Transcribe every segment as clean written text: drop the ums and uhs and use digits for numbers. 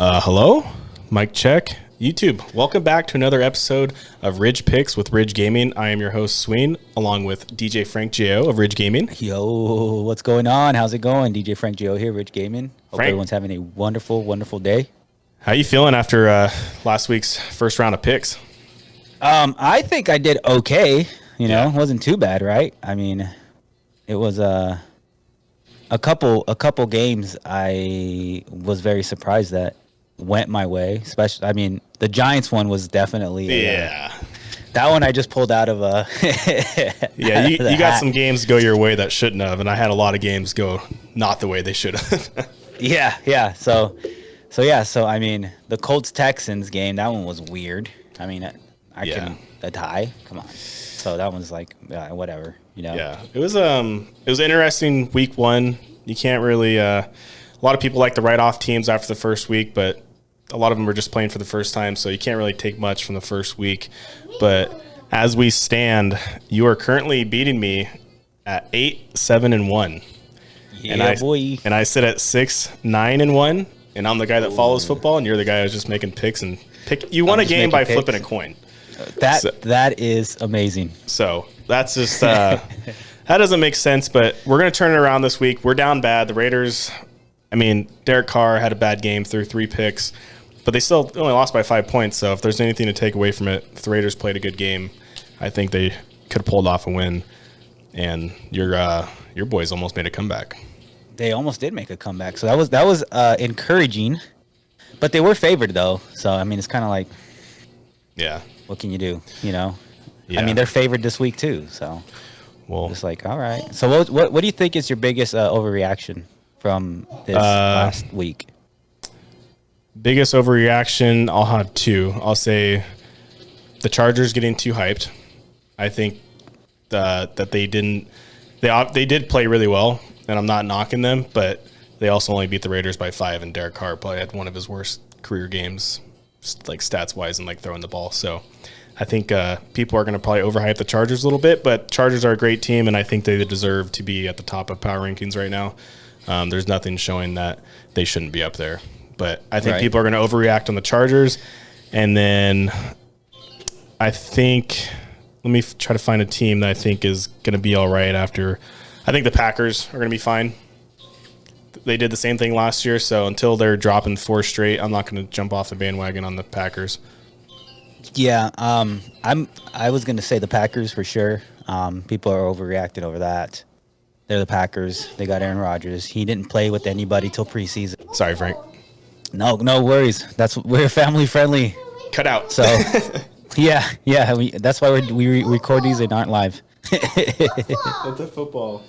Hello, mic check. YouTube, welcome back to another episode of RIDG Picks with RIDG Gaming. I am your host, Sween, along with DJ Frank Gio of RIDG Gaming. Yo, what's going on? How's it going? DJ Frank Gio here, RIDG Gaming. Hope Frank, everyone's having a wonderful, wonderful day. How you feeling after last week's first round of picks? I think I did okay. It wasn't too bad, right? I mean, it was a couple games I was very surprised that went my way. Especially, I mean, the Giants one was definitely that one I just pulled out of a you got some games go your way that shouldn't have, and I had a lot of games go not the way they should have. yeah. So I mean, the Colts Texans game, that one was weird. I mean, a tie. Come on. So that one's like whatever, Yeah, it was interesting week one. You can't really. A lot of people like to write off teams after the first week, but a lot of them are just playing for the first time, so you can't really take much from the first week. But as we stand, you are currently beating me at 8-7-1. Yeah, boy. And I sit at 6-9-1, and I'm the guy that follows football, and you're the guy who's just making picks and pick. You won a game by flipping a coin. That is amazing. So that's just that doesn't make sense. But we're gonna turn it around this week. We're down bad. The Raiders. I mean, Derek Carr had a bad game, threw 3 picks, but they still only lost by 5 points. So if there's anything to take away from it, if the Raiders played a good game, I think they could have pulled off a win. And your boys almost made a comeback. They almost did make a comeback. So that was encouraging. But they were favored though. So I mean, it's kind of like, what can you do? Yeah. I mean, they're favored this week too. So just like, all right. So what do you think is your biggest overreaction from this last week? Biggest overreaction, I'll have 2. I'll say the Chargers getting too hyped. I think that they did play really well, and I'm not knocking them, but they also only beat the Raiders by 5, and Derek Carr probably had one of his worst career games, like stats-wise and like throwing the ball. So I think people are going to probably overhype the Chargers a little bit, but Chargers are a great team, and I think they deserve to be at the top of power rankings right now. There's nothing showing that they shouldn't be up there. But I think people are going to overreact on the Chargers. And then I think – let me try to find a team that I think is going to be all right after – I think the Packers are going to be fine. They did the same thing last year, so until they're dropping 4 straight, I'm not going to jump off the bandwagon on the Packers. Yeah, I was going to say the Packers for sure. People are overreacting over that. They're the Packers. They got Aaron Rodgers. He didn't play with anybody till preseason. Sorry, Frank. No worries. We're family friendly. Cut out. So, yeah. That's why we record these and aren't live. That's a football.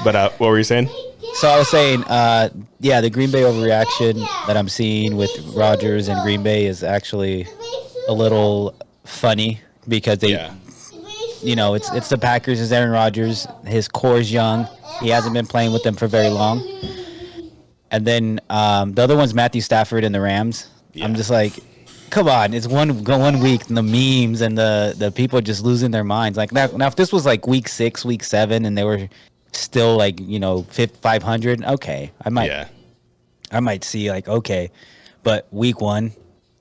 But what were you saying? So I was saying, the Green Bay overreaction that I'm seeing with Rodgers and Green Bay is actually a little funny because they. It's the Packers. It's Aaron Rodgers. His core is young. He hasn't been playing with them for very long. And then the other one's Matthew Stafford and the Rams. Yeah. I'm just like, come on. It's one week and the memes and the people just losing their minds. Like now if this was like week 6, week 7, and they were still like 500, okay, I might see like okay, but week 1,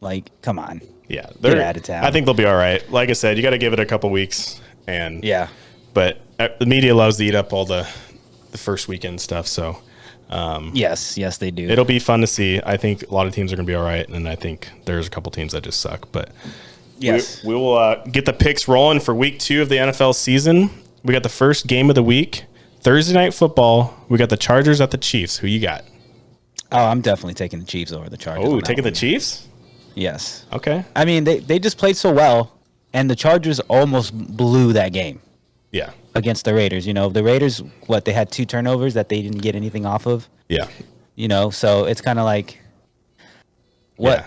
like come on. Yeah, they're out of town. I think they'll be all right. Like I said, you got to give it a couple weeks, but the media loves to eat up all the first weekend stuff. So, yes, they do. It'll be fun to see. I think a lot of teams are going to be all right, and I think there's a couple teams that just suck. But yes, we will get the picks rolling for week 2 of the NFL season. We got the first game of the week, Thursday Night Football. We got the Chargers at the Chiefs. Who you got? Oh, I'm definitely taking the Chiefs over the Chargers. Oh, taking the Chiefs? Yes. Okay. I mean, they just played so well, and the Chargers almost blew that game. Yeah. Against the Raiders. The Raiders, they had 2 turnovers that they didn't get anything off of. Yeah. So it's kind of like, what?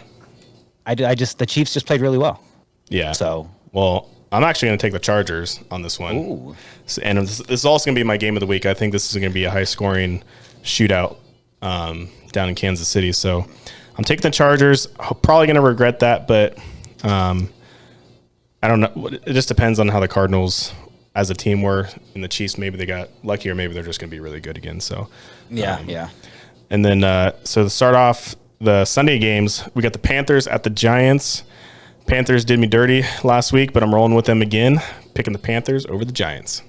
Yeah. The Chiefs just played really well. Yeah. So. Well, I'm actually going to take the Chargers on this one. Ooh. And this is also going to be my game of the week. I think this is going to be a high-scoring shootout down in Kansas City. So I'm taking the Chargers. I'm probably going to regret that, but I don't know. It just depends on how the Cardinals as a team were, and the Chiefs, maybe they got lucky, or maybe they're just going to be really good again. So yeah. And then so to start off, the Sunday games, we got the Panthers at the Giants. Panthers did me dirty last week, but I'm rolling with them again, picking the Panthers over the Giants.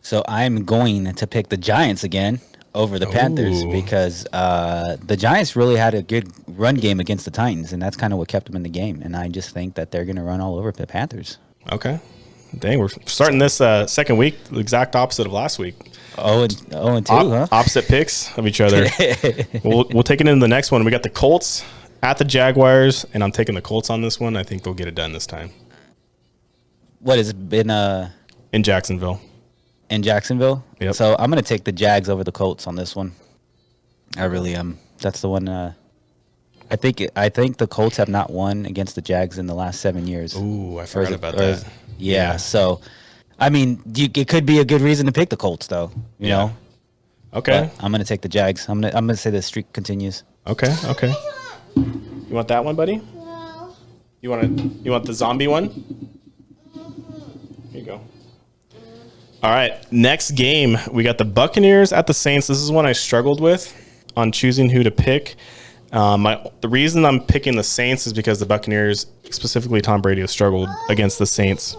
So I'm going to pick the Giants again over the Panthers because the Giants really had a good run game against the Titans, and that's kind of what kept them in the game. And I just think that they're going to run all over the Panthers. Okay. Dang, we're starting this second week, the exact opposite of last week. 0-2, huh? Opposite picks of each other. We'll take it into the next one. We got the Colts at the Jaguars, and I'm taking the Colts on this one. I think they'll get it done this time. What has it been? In Jacksonville. In Jacksonville? Yep. So I'm going to take the Jags over the Colts on this one. I really am. That's the one. I think the Colts have not won against the Jags in the last 7 years. Ooh, I forgot about that. Yeah. So, I mean, it could be a good reason to pick the Colts, though. You know. Okay. But I'm going to take the Jags. I'm gonna say the streak continues. Okay. You want that one, buddy? No. You want the zombie one? Here you go. All right, next game, we got the Buccaneers at the Saints. This is one I struggled with on choosing who to pick. The reason I'm picking the Saints is because the Buccaneers, specifically Tom Brady, have struggled against the Saints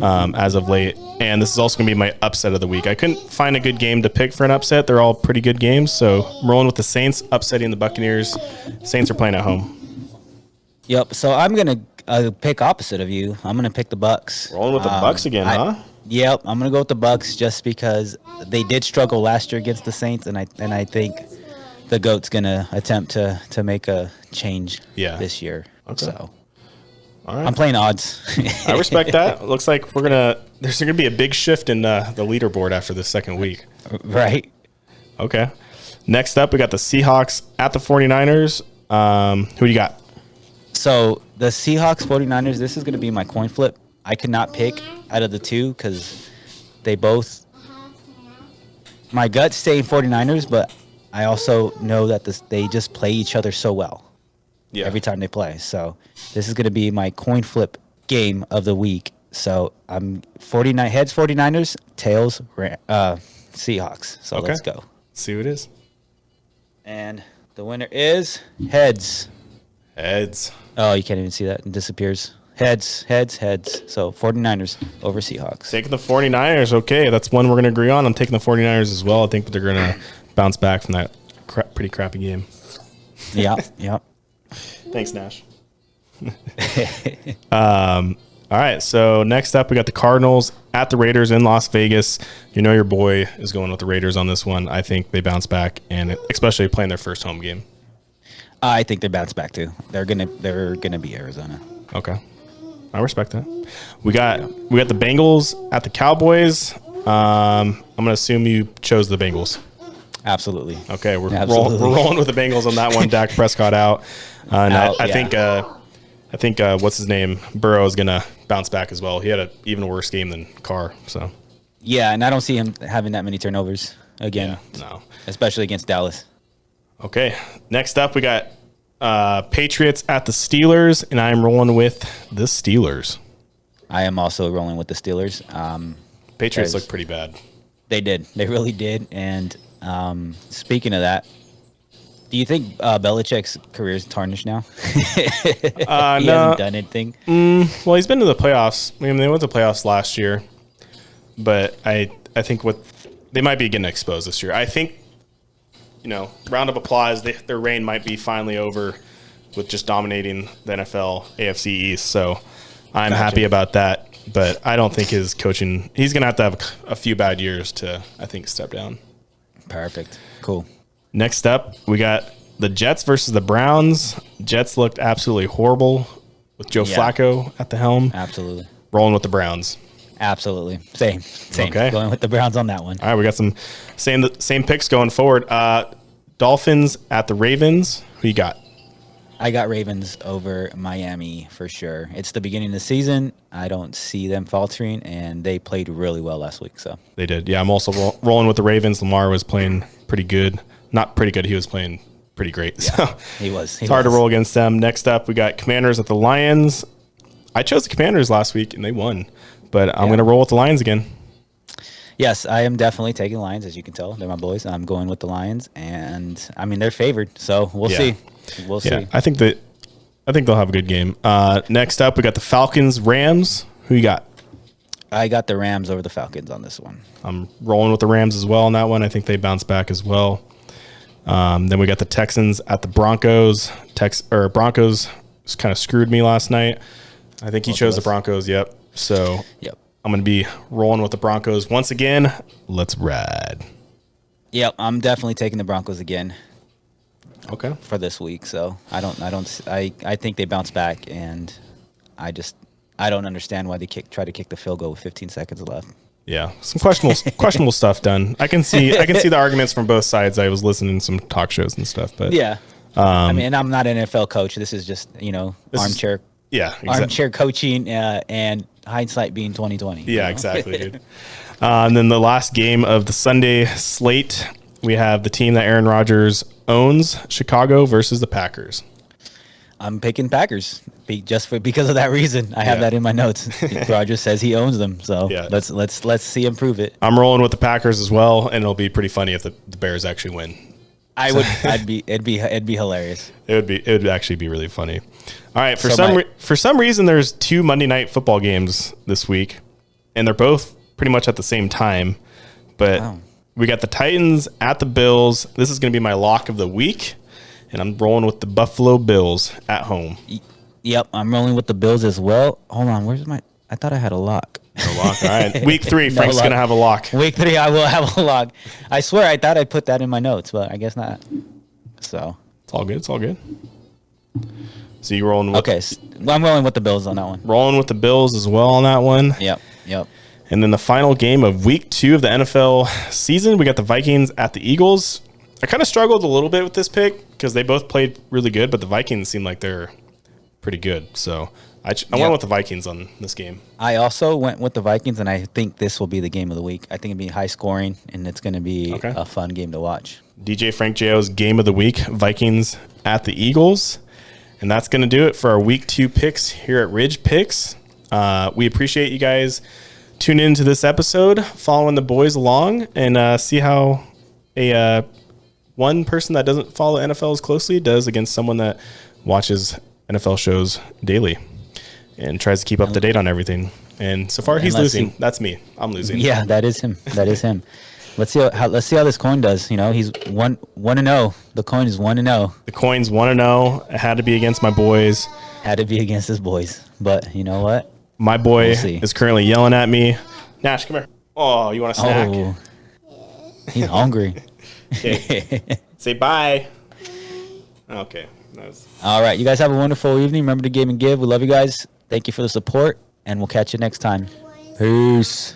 as of late. And this is also going to be my upset of the week. I couldn't find a good game to pick for an upset. They're all pretty good games. So I'm rolling with the Saints, upsetting the Buccaneers. Saints are playing at home. Yep, so I'm going to pick opposite of you. I'm going to pick the Bucs. Rolling with the Bucs again, huh? Yep, I'm gonna go with the Bucs just because they did struggle last year against the Saints, and I think the GOAT's gonna attempt to make a change this year. Okay. So all right. I'm playing odds. I respect that. Looks like there's gonna be a big shift in the leaderboard after the second week. Right. Okay. Next up, we got the Seahawks at the 49ers. Who do you got? So the Seahawks 49ers, this is gonna be my coin flip. I could not pick out of the two because they both. My gut's saying 49ers, but I also know that they just play each other so well every time they play. So this is going to be my coin flip game of the week. So I'm 49 heads 49ers, tails Seahawks. So let's go. See who it is. And the winner is heads. Heads. Oh, you can't even see that. It disappears. Heads. So 49ers over Seahawks. Taking the 49ers. Okay, that's one we're going to agree on. I'm taking the 49ers as well. I think they're going to bounce back from that pretty crappy game. Yeah. Thanks, Nash. All right, so next up, we got the Cardinals at the Raiders in Las Vegas. You know your boy is going with the Raiders on this one. I think they bounce back, and especially playing their first home game. I think they bounce back, too. They're gonna be Arizona. Okay. I respect that. We got the Bengals at the Cowboys. I'm gonna assume you chose the Bengals. Absolutely. Okay, we're rolling with the Bengals on that one. Dak Prescott out, and I think what's his name, Burrow is gonna bounce back as well. He had an even worse game than Carr. So yeah, and I don't see him having that many turnovers again. Yeah, no, especially against Dallas. Okay, next up we got Patriots at the Steelers, and I am rolling with the Steelers. I am also rolling with the Steelers. Patriots look pretty bad. They did. They really did. And speaking of that, do you think Belichick's career is tarnished now? He hasn't done anything. Well, he's been to the playoffs. I mean, they went to the playoffs last year, but I think they might be getting exposed this year. I think, round of applause. Their reign might be finally over with just dominating the NFL AFC East. So I'm happy about that. But I don't think his coaching, he's going to have a few bad years to, I think, step down. Perfect. Cool. Next up, we got the Jets versus the Browns. Jets looked absolutely horrible with Joe Flacco at the helm. Absolutely. Rolling with the Browns. Absolutely. Same. Okay. Going with the Browns on that one. All right, we got some same picks going forward. Dolphins at the Ravens. Who you got? I got Ravens over Miami for sure. It's the beginning of the season. I don't see them faltering, and they played really well last week. So they did. Yeah, I'm also rolling with the Ravens. Lamar was playing pretty good. Not pretty good. He was playing pretty great. Yeah, so he was. It's hard to roll against them. Next up, we got Commanders at the Lions. I chose the Commanders last week, and they won. But I'm going to roll with the Lions again. Yes, I am definitely taking Lions, as you can tell. They're my boys. I'm going with the Lions, and I mean they're favored, so we'll see. We'll see. I think they'll have a good game. Next up, we got the Falcons, Rams. Who you got? I got the Rams over the Falcons on this one. I'm rolling with the Rams as well on that one. I think they bounce back as well. Then we got the Texans at the Broncos. Broncos kind of screwed me last night. I think he chose the Broncos. Yep. So I'm going to be rolling with the Broncos once again. Let's ride. Yep, I'm definitely taking the Broncos again. Okay. For this week, so I think they bounce back, and I don't understand why they try to kick the field goal with 15 seconds left. Yeah, some questionable stuff done. I can see the arguments from both sides. I was listening to some talk shows and stuff, but I mean, I'm not an NFL coach. This is just armchair. Armchair coaching and hindsight being 2020. Yeah, exactly, dude. And then the last game of the Sunday slate, we have the team that Aaron Rodgers owns, Chicago versus the Packers. I'm picking Packers because of that reason. I have that in my notes. Rodgers says he owns them, so let's see him prove it. I'm rolling with the Packers as well, and it'll be pretty funny if the Bears actually win. It'd be hilarious. It would actually be really funny. All right, for some reason there's 2 Monday Night Football games this week, and they're both pretty much at the same time. But we got the Titans at the Bills. This is going to be my lock of the week, and I'm rolling with the Buffalo Bills at home. Yep, I'm rolling with the Bills as well. Hold on, I thought I had a lock. No lock. All right. Week 3, Frank's going to have a lock. Week 3, I will have a lock. I swear I thought I put that in my notes, but I guess not. So it's all good. It's all good. So you rolling with I'm rolling with the Bills on that one. Rolling with the Bills as well on that one. Yep. And then the final game of week 2 of the NFL season, we got the Vikings at the Eagles. I kind of struggled a little bit with this pick because they both played really good, but the Vikings seem like they're pretty good. So I went with the Vikings on this game. I also went with the Vikings, and I think this will be the game of the week. I think it'll be high scoring, and it's going to be a fun game to watch. DJ Frank Jo's game of the week, Vikings at the Eagles. And that's going to do it for our week 2 picks here at RIDG Picks. We appreciate you guys tuning into this episode, following the boys along, and see how one person that doesn't follow NFL as closely does against someone that watches NFL shows daily and tries to keep up to date on everything. And so far, he's losing. That's me. I'm losing. Yeah, that is him. Let's see how this coin does. He's 1-0. The coin is 1-0. The coin's 1-0. It had to be against my boys. Had to be against his boys. But you know what? My boy is currently yelling at me. Nash, come here. Oh, you want a snack? Oh, he's hungry. Okay. Say bye. Okay. All right. You guys have a wonderful evening. Remember to give and give. We love you guys. Thank you for the support, and we'll catch you next time. Peace.